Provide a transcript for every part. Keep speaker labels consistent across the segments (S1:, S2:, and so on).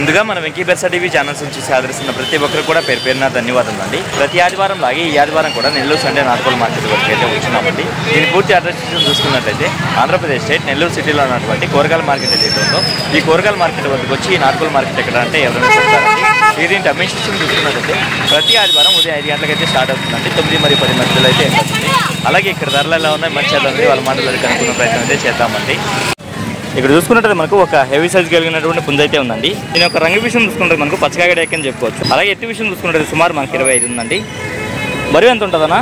S1: ముందుగా మన Venky బెర్సా TV channels నుంచి ఆదరిస్తున్న ప్రతి ఒక్కరు కూడా పేరు పేరున ధన్యవాదాలు అండి. ప్రతి ఆదివారం లాగే ఈ ఆదివారం కూడా నెల్లూరు సండే నాటుకోళ్ల మార్కెట్ వరకు అయితే వచ్చినామండి. దీని పూర్తి అడ్రస్ చూసుకున్నట్లయితే ఆంధ్రప్రదేశ్ స్టేట్ నెల్లూరు సిటీలో ఉన్నటువంటి కూరగాయల మార్కెట్ ఏదైతే ఉందో ఈ కూరగాయల మార్కెట్ వరకు వచ్చి ఈ నాటుకోళ్ల మార్కెట్ ఎక్కడ అంటే ఎవరైనా చెప్తారండి. దీని అడ్మినిస్ట్రేషన్ చూసుకున్నట్లయితే ప్రతి ఆదివారం ఉదయం 5 గంటలకైతే స్టార్ట్ అవుతుందండి. 9 మరియు 10 మధ్యలో అయితే వస్తుంది. అలాగే ఇక్కడ ధరలు ఎలా ఉన్నాయి మంచి ఉంది వాళ్ళ మాటలు కనుక్కున్న ప్రయత్నం అయితే చేద్దామండి. ఇక్కడ చూసుకున్నట్టు మనకు ఒక హెవీ సైజ్ కలిగినటువంటి పుంజ అయితే ఉందండి. దీని యొక్క రంగు విషయం చూసుకుంటే మనకు పచ్చకాయ డేక్ అని చెప్పుకోవచ్చు. అలాగే ఎత్తి విషయం చూసుకుంటే సుమారు మనకి 25 ఉందండి. బరువు ఎంత ఉంటుందన్నా?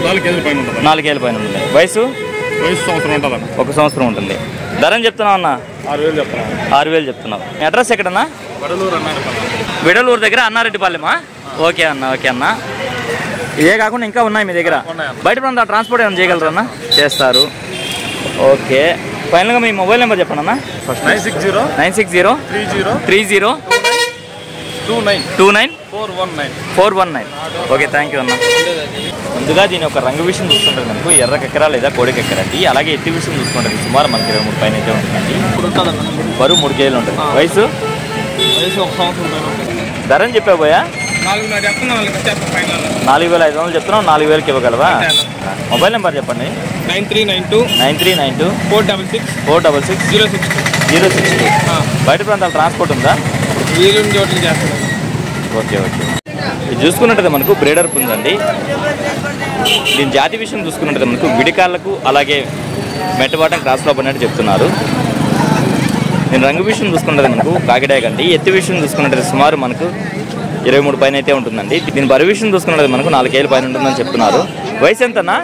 S1: 4 ఏళ్ళ పైన ఉంటుంది. వయసు సంవత్సరం ఉంటుంది. 1 సంవత్సరం ఉంటుంది. ధర అని చెప్తున్నావు అన్న? 6,000 చెప్తున్నావు. అడ్రస్ ఎక్కడన్నా? విడలూరు దగ్గర అన్నారెడ్డిపాలెమా? ఓకే అన్న, ఓకే అన్న. ఇదే కాకుండా ఇంకా ఉన్నాయి మీ దగ్గర? బయట ప్రాంతాల ట్రాన్స్పోర్ట్ ఏమైనా చేయగలరన్నా? చేస్తారు. ఓకే, ఫైనల్గా మీ మొబైల్ నెంబర్ చెప్పండి అన్న. 960-30-29-419. ఓకే, థ్యాంక్ యూ అన్న. ముందుగా దీని ఒక రంగు విషయం చూసుకుంటే మనకు ఎర్ర కెక్కరా లేదా కోడి కెక్కర అండి. అలాగే ఎత్తి విషయం చూసుకుంటే సుమారు మనకి 23 పైన అయితే ఉంటుందండి. బరువు 3 కేజీలు ఉంటుంది. వయసు 1 సంవత్సరం. ధర అని చెప్పాబోయా? 4,500 చెప్తున్నావు. 4,000కి ఇవ్వగలవా? మొబైల్ నెంబర్ చెప్పండి. 9392-466-062. బయట ప్రాంతాల ట్రాన్స్పోర్ట్ ఉందా? Okay okay. ఇది చూసుకున్నట్టు మనకు బ్రీడర్ పుంజండి. దీని జాతి విషయం చూసుకున్నట్టు మనకు విడికాళ్ళకు అలాగే మెట్టబాటం క్రాస్లో పడినట్టు చెప్తున్నారు. దీని రంగు విషయం చూసుకున్నది మనకు కాకిడాయ్ అండి. ఎత్తి విషయం చూసుకున్నట్టు సుమారు మనకు 23 పైన అయితే ఉంటుందండి. దీని బరువు విషయం చూసుకున్నది మనకు 4 ఏళ్ళ పైన ఉంటుందని చెప్తున్నారు. వయసు ఎంతనా?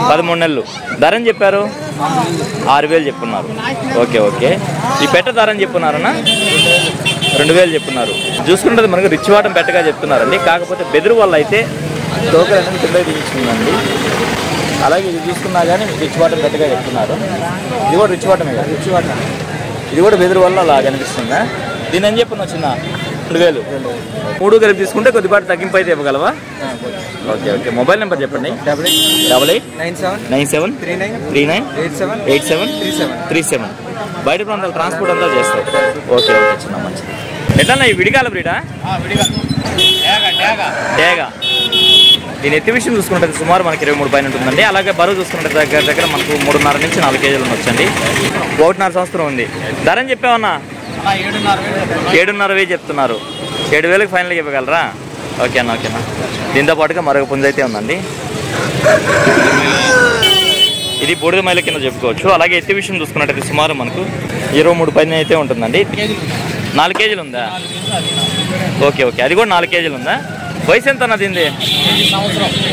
S1: 13 నెలలు. ధర అని చెప్పారు? 6,000 చెప్పున్నారు. Okay okay. ఈ పెట్ట ధర అని చెప్పున్నారన్నా? 2,000 చెప్పున్నారు. చూసుకున్నది మనకు రిచ్ వాటం పెట్టగా చెప్తున్నారండి. కాకపోతే బెదురు వల్ల అయితే టోకర్ అనేది కింద దిగించిందండి. అలాగే ఇది చూసుకున్నా కానీ రిచ్ వాటం పెట్టగా చెప్తున్నారు. ఇది కూడా రిచ్ వాటమే కదా? రిచ్ వాటం. ఇది కూడా బెదురు వల్ల అలా కనిపిస్తుందా? దీని అని చెప్పిన వచ్చిన 2,000. 3 కలిపి తీసుకుంటే కొద్దిపాటి తగ్గింపు అయితే ఇవ్వగలవా? Okay okay. మొబైల్ నెంబర్ చెప్పండి. 8897393737 బయట ప్రాంతాలు ట్రాన్స్పోర్ట్ అంతా చేస్తారు. ఓకే ఓకే, చిన్న మంచిది. ఎట్లా ఈ విడిగాల బ్రీడా? డేగా. దీని ఎత్తి విషయం చూసుకుంటే సుమారు మనకి 23 పైన ఉంటుందండి. అలాగే బరువు చూసుకుంటే దగ్గర మనకు 3.5 నుంచి 4 కేజీలు ఉండొచ్చండి. 1.5 సంవత్సరం ఉంది. ధర అని చెప్పావన్నా? 7,500 చెప్తున్నారు. 7,000కి ఫైనల్గా ఇవ్వగలరా? ఓకేనా, ఓకేనా. దీంతో పాటుగా మరొక పుంజ అయితే ఉందండి. ఇది బూడిద మైల కింద చెప్పుకోవచ్చు. అలాగే ఎత్తి విషయం చూసుకున్నట్టయితే సుమారు మనకు 23 పైన అయితే ఉంటుందండి. 4 కేజీలు ఉందా? Okay okay. అది కూడా 4 కేజీలు ఉందా? వయసు ఎంత అన్న దీనిది?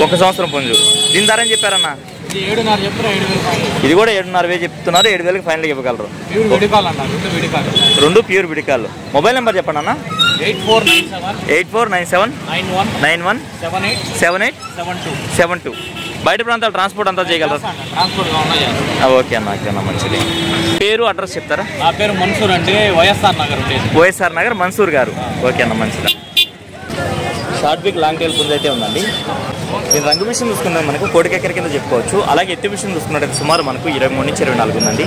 S1: 1 సంవత్సరం పుంజు. దీని ధర అని చెప్పారన్నా? ఇది కూడా 7,500 చెప్తున్నారు. 7,000కి ఫైనల్గా ఇవ్వగలరు. 2 ప్యూర్ విడికాళ్ళు. మొబైల్ నెంబర్ చెప్పండి అన్న. 8497917872. బయట ప్రాంతాలు ట్రాన్స్పోర్ట్ అంతా చేయగలరు? ఓకే అన్న, ఓకే అన్న, మంచిది. పేరు అడ్రస్ చెప్తారా?
S2: నా పేరు మన్సూర్ అండి.
S1: వైఎస్ఆర్ నగర్ మన్సూర్ గారు. ఓకే అన్న, మంచిది. షార్ట్ బిగ్ లాంగ్ టైల్ పుంజ అయితే ఉందండి. దీని రంగు విషయం చూసుకుంటే మనకు కోడికెక్కర కింద చెప్పుకోవచ్చు. అలాగే ఎత్తి విషయం చూసుకున్నట్టు సుమారు మనకు 23 నుంచి 24 ఉందండి.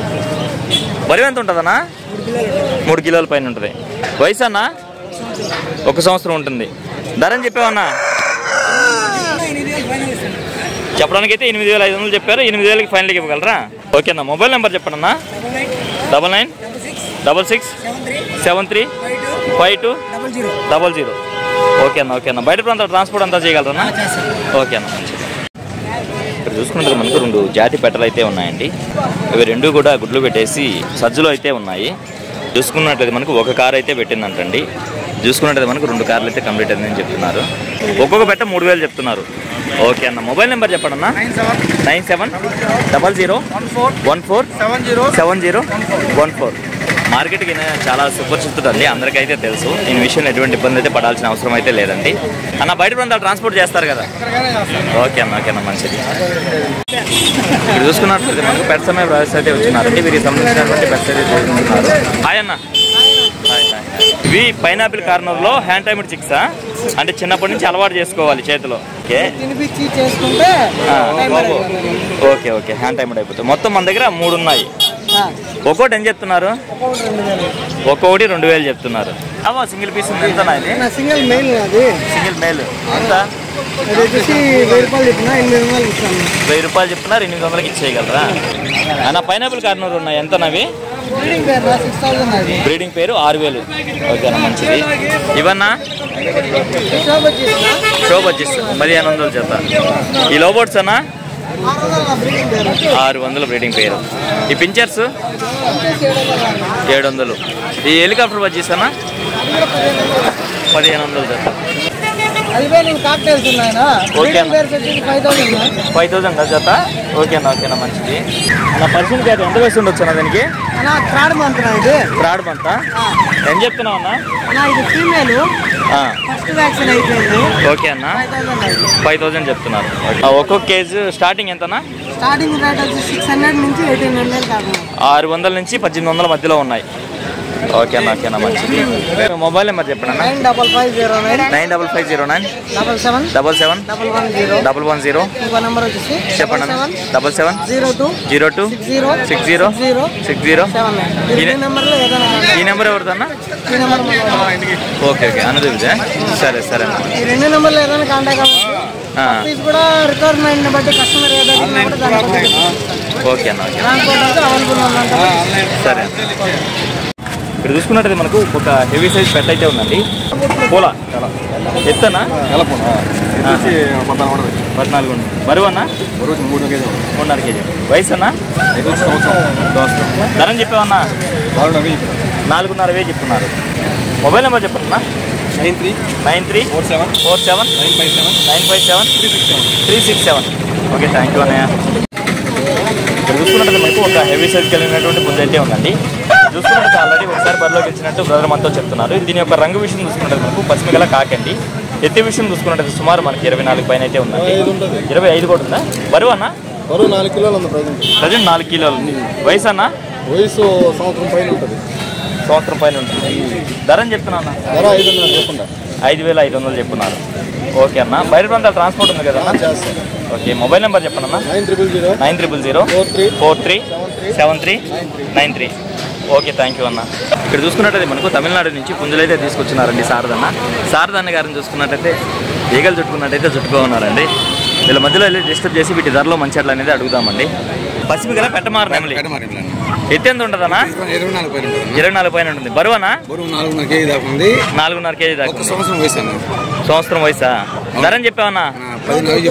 S1: బరువు ఎంత ఉంటుందన్నా? 3 కిలోల పైన ఉంటుంది. వయసు అన్న? 1 సంవత్సరం ఉంటుంది. ధర అని చెప్పావన్నా? చెప్పడానికి అయితే 8,500 చెప్పారు. 8,000కి ఫైనల్గా ఇవ్వగలరా? ఓకే అన్న. మొబైల్ నెంబర్ చెప్పండి అన్న. 9966735200. ఓకే అన్న, ఓకే అన్న. బయట ప్రాంతాల ట్రాన్స్పోర్ట్ అంతా చేయగలరన్నా? ఓకే అన్న, మంచిది. ఇక్కడ చూసుకుంటే మనకు 2 జాతి పెట్టలు అయితే ఉన్నాయండి. ఇవి 2 కూడా గుడ్లు పెట్టేసి సజ్జలో అయితే ఉన్నాయి. చూసుకున్నట్లయితే మనకు ఒక కారు అయితే పెట్టిందంటండి. చూసుకున్నట్లయితే మనకు 2 కార్లు అయితే కంప్లీట్ అయిందని చెప్తున్నారు. ఒక్కొక్క పెట్ట 3,000 చెప్తున్నారు. ఓకే అన్న. మొబైల్ నెంబర్ చెప్పండి అన్న. 9700147014. మార్కెట్కి చాలా సుపరిచితుడు అండి, అందరికైతే తెలుసు. ఈ విషయంలో ఎటువంటి ఇబ్బంది అయితే పడాల్సిన అవసరం అయితే లేదండి. అన్న బయట ప్రాంతాలు ట్రాన్స్పోర్ట్ చేస్తారు కదా? ఓకే అన్న, ఓకే అన్న, మంచిది. ఇక్కడ చూసుకున్నట్లయితే మనకు పెద్ద సమయ ప్రాసెస్ అయితే వచ్చినారండి. వీరికి సంబంధించినటువంటి పెద్ద అయితే చూస్తున్నారు. హాయ్ అన్న. ఇవి పైనాపిల్ కార్నర్లో హ్యాండ్ టైమ్డ్ చిక్సా? అంటే చిన్నప్పటి నుంచి అలవాటు చేసుకోవాలి చేతిలో. Okay okay okay. Hand timed అయిపోతుంది. మొత్తం మన దగ్గర 3 ఉన్నాయి. ఒక్కోటి ఏం చెప్తున్నారు? ఒక్కొక్కటి 2000 చెప్తున్నారు. అవా సింగిల్ పీస్ ఉంది ఎంత?
S2: సింగిల్ మెయిల్
S1: సింగిల్ మెయిల్ ఎంత? 1000 రూపాయలు చెప్తున్నారు. 800కి ఇచ్చేయగలరా అన్న? పైనాపిల్ కార్నూరు ఉన్నాయి ఎంత నవి? బ్రీడింగ్ పేరు 6000. ఓకేనా, మంచిది. ఇవన్నా షోబజ్జిస్ 1500 చేత. ఈ లోబోట్స్ అన్నా 600 బ్రీడింగ్ పేరు. ఈ పించర్స్ 700. ఈ హెలికాప్టర్ బజ్జీస్ అన్నా 1500 చేత. ఓకే 5000 జత. ఓకేనా ఓకేనా, మంచిది. నా పర్సన్ క్యాట్ ఎంత వయసు ఉండొచ్చు అన్న దీనికి? Third month. ఏం చెప్తున్నావు అన్న? ఓకే అన్న, 5000 చెప్తున్నారు. ఒక్కొక్క కేజీ స్టార్టింగ్ ఎంతనా? 600 నుంచి 1800 మధ్యలో ఉన్నాయి. ఓకేనా ఓకేనా, మంచిది. మొబైల్ నెంబర్ చెప్పండి అన్న. 9550 77 110 చెప్పండి అన్న. 77026060. ఈ నెంబర్ ఎవరిదన్న? ఓకే ఓకే, అనుదివిదే. సరే సరే అన్న. ఈ 2 నెంబర్లో ఏదైనా కాంటాక్ట్ అవ్వచ్చు కూడా. రిక్వైర్మెంట్ బట్టి కస్టమర్ ఓకే అన్న. సరే అన్న. ఇక్కడ చూసుకున్నట్టయితే మనకు ఒక హెవీ సైజ్ పెట్ అయితే ఉందండి. పోలా ఎత్తనా? 14 ఉంది. బరువు అన్న? 3.5 కేజీ. వయసు అన్న? ధరం చెప్పావన్నా? 4,500 చెప్తున్నారు. మొబైల్ నెంబర్ చెప్పండి అన్న. 9347 ఓకే, థ్యాంక్ యూ అన్నయ్య. ఇక్కడ చూసుకున్నట్టు మనకు ఒక హెవీ సైజ్ కలిగినటువంటి పుంజ అయితే ఉందండి. చూసుకున్నట్టు ఆల్రెడీ ఒకసారి బరిలోకి ఇచ్చినట్టు బ్రదర్ మనతో చెప్తున్నారు. దీని యొక్క రంగు విషయం చూసుకున్నట్టు మనకు పసిమిగల కాకండి. ఎత్తి విషయం చూసుకున్నట్టు సుమారు మనకి 24 పైన అయితే ఉందండి. 25 కూడా ఉందా? బరువు అన్న?
S2: 4 కిలోలు ఉంది.
S1: ప్రజెంట్ 4 కిలోలు ఉంది. వయసు అన్న?
S2: వయసు సంవత్సరం పైన ఉంటుంది.
S1: ధరని చెప్తున్నా అన్న? 5500 చెప్తున్నారు. ఓకే అన్న. బయట ప్రాంతాల ట్రాన్స్పోర్ట్ ఉంది కదా? ఓకే, మొబైల్ నెంబర్ చెప్పండి అన్న. 9000437393. ఓకే, థ్యాంక్ యూ అన్న. ఇక్కడ చూసుకున్నట్టయితే మనకు తమిళనాడు నుంచి పుంజులు అయితే తీసుకొచ్చినారండి శారదన్న గారిని చూసుకున్నట్టయితే ఈగలు చుట్టుకున్నట్టయితే చుట్టుకో ఉన్నారండి. వీళ్ళ మధ్యలో వెళ్ళి డిస్టర్బ్ చేసి వీటి ధరలో మంచి అట్లా అనేది అడుగుదామండి. పసిమిగల పెట్టమారు నెమలి ఎత్తు ఎంత ఉంటుంది అన్న? 24 పైన ఉంటుంది. బరువనా?
S2: 4.5 కేజీ దాకా ఉంది.
S1: 4.5 కేజీ దాకా.
S2: సంవత్సరం
S1: వయసా? ధరని చెప్పావన్నా? 16,000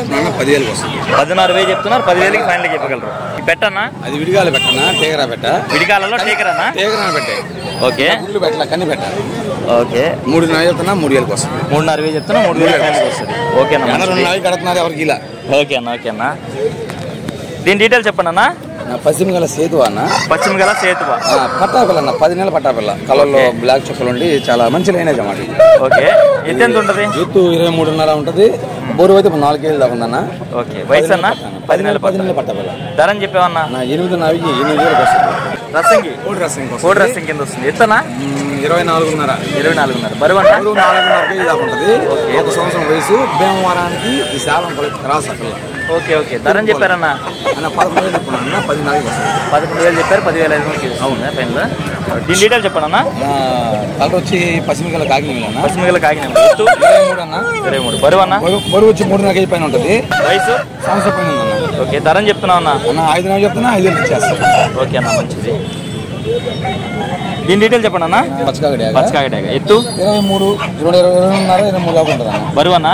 S1: చెప్తున్నారు. 10,000కి ఫైనల్ చెప్పగలరు. పెట్టన్నా? అది
S2: విడిగాల పెట్టనా? టేకరా పెట్ట.
S1: విడిగాలలో టేకరానా?
S2: టేకరా పెట్టే.
S1: ఓకే,
S2: కన్ని పెట్ట.
S1: ఓకే,
S2: 3,500 చెప్తున్నా 3,000 వస్తుంది.
S1: 3,500 చెప్తున్నా 3,000 ఫైనల్ వస్తుంది. ఓకేనా,
S2: కడుతున్నారు ఎవరికి ఇలా.
S1: ఓకే అన్న. ఓకే అన్న, దీని డీటెయిల్స్ చెప్పండి అన్న.
S2: పశ్చిమగల సేతు అన్న.
S1: పశ్చిమగల సేతు
S2: పట్టాపిల్ల అన్న. 10 నెలల పట్టాపిల్ల. కలర్లో బ్లాక్ చుక్కలు ఉండి చాలా మంచి లైనేజ్ అన్నమాట.
S1: ఓకే, ఎత్తు ఎంత ఉంటుంది?
S2: ఎత్తు 23.5 ఉంటుంది. బోరు అయితే 4 కేజీలు దాకా ఉందన్న.
S1: ఓకే, వయసు అన్న? 10 నెలల పట్టాపిల్ల. ధరని చెప్పావన్నా? 8,000 వస్తుంది. రసంగి కోడి రసంగి కింద వస్తుంది. ఎత్తనా? 24.5. బరువు అన్న?
S2: 4.5 కేజీ దాకా ఉంటుంది. ఒక సంవత్సరం వయసు. భీమవరానికి ఈ శాలం క్రాస్ అక్కడ.
S1: ఓకే ఓకే, ధరని చెప్పారన్నా?
S2: 11,000 చెప్పండి.
S1: 11,000 చెప్పారు. 10,500 అవునా ఫైనల్? దీని డీటెయిల్ చెప్పండి అన్న.
S2: కలర్ వచ్చి పశ్చిమగల కాకినాడ.
S1: పశ్చిమగల కాకినాడ. ఎత్తు
S2: 23 అన్న.
S1: 23. బరువు అన్న?
S2: బరువు వచ్చి 3.5 కేజీ పైన ఉంటుంది.
S1: వయసు?
S2: సంవత్సరం పైన ఉందన్న.
S1: ఓకే, ధరని చెప్తున్నావు అన్న?
S2: 5,000 చెప్తున్నా 5,000 ఇచ్చేస్తాను.
S1: ఓకే అన్న, మంచిది. దీని డీటెయిల్ చెప్పండి అన్న. పచ్చకాగడ. ఎత్తు
S2: 23, 22 దాకా ఉంటుంది అన్న.
S1: బరువు అన్న?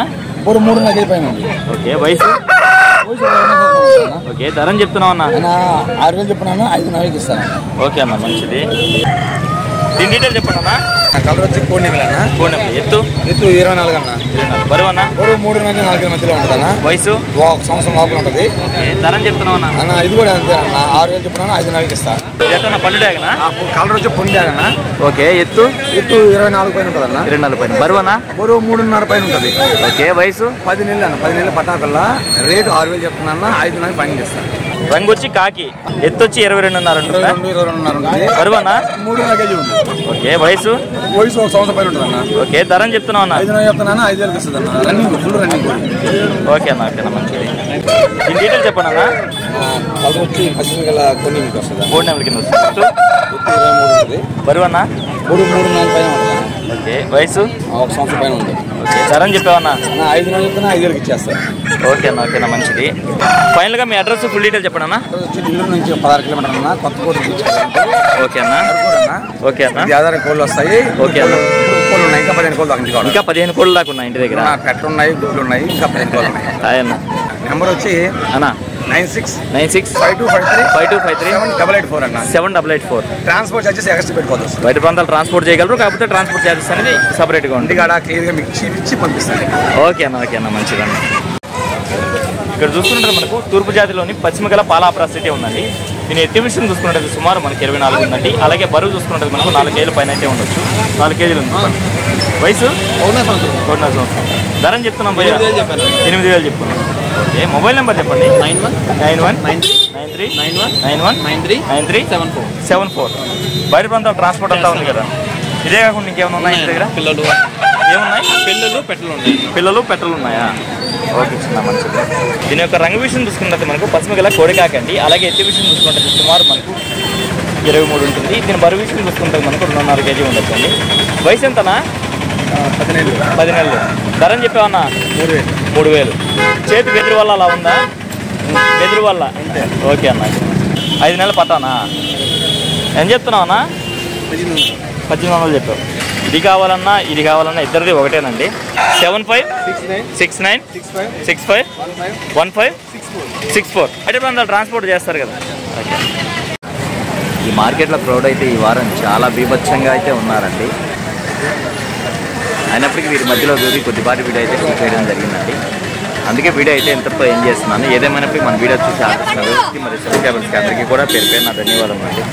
S2: బరువు 3.5 కేజీ పైన ఉంది.
S1: ఓకే, వయసు? ఓకే, ధరని చెప్తున్నావు అన్న?
S2: 6,000 చెప్తున్నాను. 5,000 ఇస్తాను.
S1: ఓకే అన్న, మంచిది. దీని డీటెయిల్ చెప్పండి అన్న.
S2: కలర్ వచ్చి కోడి నెమలి అన్న.
S1: కోడి నెమలి. ఎత్తు
S2: 24 అన్న.
S1: బరువు అన్న?
S2: బరువు 3.5-4 మధ్యలో ఉంటుంది అన్న.
S1: వయసు?
S2: 1 సంవత్సరం లోపల ఉంటుంది.
S1: ధరని చెప్తున్నావు అన్న?
S2: ఇది కూడా అంతే అన్న. 6,000 చెప్తున్నాను. 5,000 ఇస్తాను.
S1: పండు డ్యాగనా?
S2: కలర్ వచ్చి పొండి డ్యాగ్ అన్న.
S1: ఓకే, ఎత్తు?
S2: 24 పైన ఉంటుంది అన్న.
S1: 24 పైన. బరువు అన్న?
S2: బరువు 3.5 పైన ఉంటుంది.
S1: ఓకే, వయసు?
S2: 10 నెలలు అన్న. 10 నెలల పట్టాకల్ల. రేటు 6,000 చెప్తున్నా. 5,000 పైన ఇస్తాను.
S1: రంగు వచ్చి కాకి. ఎత్తు వచ్చి 22.5 ఉంటుంది.
S2: 22.5.
S1: బరువు అన్న?
S2: 3.5 కేజీ ఉంది.
S1: ఓకే, వయసు?
S2: 1 సంవత్సరం పైన ఉంటుంది అన్న.
S1: ఓకే, ధరని చెప్తున్నావు అన్న?
S2: 5,000 చెప్తున్నాను. 5,000 ఇస్తుంది అన్న. Running full running.
S1: ఓకే అన్న. ఓకేనా, మంచిది. దీని డీటెయిల్స్ చెప్పండి అన్న.
S2: కలర్ వచ్చి పశ్చిమ గల కొన్ని మీకు వస్తుంది.
S1: 3 నెలల కింద వస్తుంది.
S2: 23 ఉంటుంది.
S1: బరువు అన్న
S2: 3 పైన ఉంటుంది.
S1: ఓకే. వయసు
S2: 1 సంవత్సరం పైన ఉంటుంది.
S1: ఓకే. ధర అని చెప్పావన్నా?
S2: 5 నెలలు చెప్తున్నా 5 వేలకి ఇచ్చేస్తారు.
S1: ఓకే అన్న. ఓకేనా, మంచిది. ఫైనల్గా మీ అడ్రస్ ఫుల్ డీటెయిల్ చెప్పండి అన్న.
S2: నెల్లూరు నుంచి 16 కిలోమీటర్లు అన్న. కొత్తకోట
S1: ఓకే అన్న. ఓకే అన్న.
S2: ఆధార కోళ్ళు వస్తాయి.
S1: ఓకే అన్న.
S2: కోళ్ళు ఉన్నాయి. ఇంకా 15 కోళ్ళు దాకా.
S1: ఇంకా 15 కోళ్ళు దాకా ఉన్నాయి ఇంటి దగ్గర.
S2: పెట్టలు ఉన్నాయి, గుడ్లు ఉన్నాయి. ఇంకా 15 కోళ్ళు ఉన్నాయి.
S1: అన్న
S2: నెంబర్ వచ్చి
S1: అన్న
S2: 965253 7884 అన్న.
S1: 7884.
S2: ట్రాన్స్పోర్ట్ చార్జెస్ ఎక్స్ట్రా పెట్టుకోవచ్చు.
S1: బయట ప్రాంతాలు ట్రాన్స్పోర్ట్ చేయగలరు, కాకపోతే ట్రాన్స్పోర్ట్ చార్జెస్ అనేది సపరేట్గా ఉంటుంది.
S2: ఇంటికాడ క్లియర్గా మీకు ఇచ్చి పంపిస్తాను.
S1: ఓకే అన్న. ఓకే అన్న, మంచిదన్న. ఇక్కడ చూసుకుంటే మనకు తూర్పు జాతిలోని పశ్చిమ గల పాలాపుర సిటీ ఉందండి. దీని ఎత్తి విషయం చూసుకున్నట్టు సుమారు మనకి 24 ఉందండి. అలాగే బరువు చూసుకున్నట్టు మనకు 4 కేజీల పైన అయితే ఉండొచ్చు. 4 కేజీలు ఉంది. వయసు 1 సంవత్సరం. ధర అని చెప్తున్నాం భయ్య. 8,000 చెప్తున్నాం. ఓకే. మొబైల్ నెంబర్ చెప్పండి. 9193919374. బయట ప్రాంతాలు ట్రాన్స్పోర్ట్ అంతా ఉంది కదా. ఇదే కాకుండా ఇంకేమైనా ఉన్నాయి ఇంటి దగ్గర?
S2: పిల్లలు
S1: ఏమున్నాయి? పిల్లలు పెట్టలు ఉన్నాయా? ఓకే, చిన్న మంచిది. దీని యొక్క రంగు విషయం చూసుకున్నట్టు మనకు పశ్చిమ గల కోడికాక అండి. అలాగే ఎత్తి విషయం చూసుకున్నట్టు సుమారు మనకు 23 ఉంటుంది. దీని బరువు విషయం చూసుకుంటే మనకు 2.5 కేజీ ఉండొచ్చు అండి. వయసు ఎంతనా?
S2: 10 నెలలు.
S1: 10 నెలలు. ధర అని చెప్పావన్నా? 3,000. చేతి బెదిరి వల్ల అలా ఉందా? బెదిరి వల్ల. ఓకే అన్న. 5 నెలల పట్టానా? ఏం చెప్తున్నావు అన్న? 1800 చెప్పావు. ఇది కావాలన్నా ఇది కావాలన్నా ఇద్దరిది ఒకటేనండి. 7569651564. అయితే ప్రాంతాలు ట్రాన్స్పోర్ట్ చేస్తారు కదా. ఓకే. ఈ మార్కెట్లో క్రౌడ్ అయితే ఈ వారం చాలా బీభత్సంగా అయితే ఉన్నారండి. అయినప్పటికీ వీరి మధ్యలో దూరి కొద్దిపాటి వీడియో అయితే షూట్ చేయడం జరిగిందండి. అందుకే వీడియో అయితే ఎంతతో ఏం చేస్తున్నాను. ఏదేమైనప్పటికీ మన వీడియో చూసి ఆకర్షణ మరి సబ్స్క్రైబర్స్కి అందరికీ కూడా పేరు నా ధన్యవాదాలు అండి.